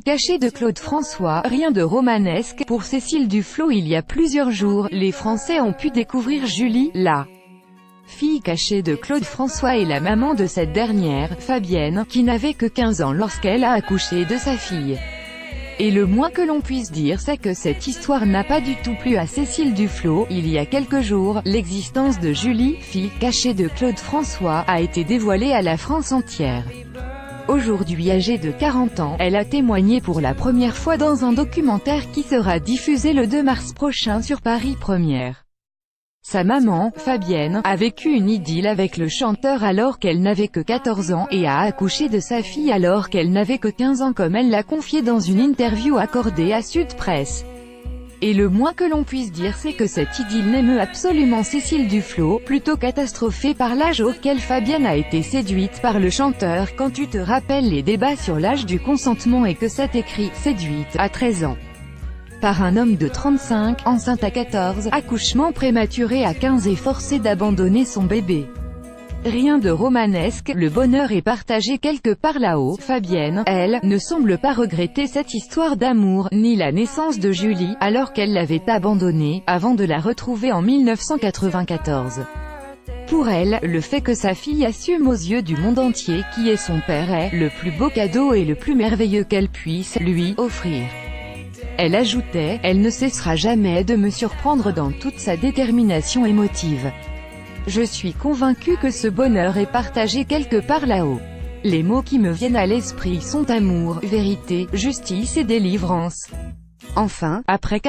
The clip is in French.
cachée de Claude François, rien de romanesque. Pour Cécile Duflot, il y a plusieurs jours, les Français ont pu découvrir Julie, la fille cachée de Claude François et la maman de cette dernière, Fabienne, qui n'avait que 15 ans lorsqu'elle a accouché de sa fille. Et le moins que l'on puisse dire c'est que cette histoire n'a pas du tout plu à Cécile Duflot. Il y a quelques jours, l'existence de Julie, fille cachée de Claude François, a été dévoilée à la France entière. Aujourd'hui âgée de 40 ans, elle a témoigné pour la première fois dans un documentaire qui sera diffusé le 2 mars prochain sur Paris Première. Sa maman, Fabienne, a vécu une idylle avec le chanteur alors qu'elle n'avait que 14 ans, et a accouché de sa fille alors qu'elle n'avait que 15 ans comme elle l'a confié dans une interview accordée à Sud Presse. Et le moins que l'on puisse dire c'est que cette idylle n'émeut absolument Cécile Duflot, plutôt catastrophée par l'âge auquel Fabienne a été séduite par le chanteur. Quand tu te rappelles les débats sur l'âge du consentement et que c'est écrit « séduite » à 13 ans. Par un homme de 35, enceinte à 14, accouchement prématuré à 15 et forcée d'abandonner son bébé. Rien de romanesque, le bonheur est partagé quelque part là-haut. Fabienne, elle, ne semble pas regretter cette histoire d'amour, ni la naissance de Julie, alors qu'elle l'avait abandonnée, avant de la retrouver en 1994. Pour elle, le fait que sa fille assume aux yeux du monde entier qui est son père est le plus beau cadeau et le plus merveilleux qu'elle puisse lui offrir. Elle ajoutait, « Elle ne cessera jamais de me surprendre dans toute sa détermination émotive. Je suis convaincue que ce bonheur est partagé quelque part là-haut. Les mots qui me viennent à l'esprit sont amour, vérité, justice et délivrance. » Enfin, après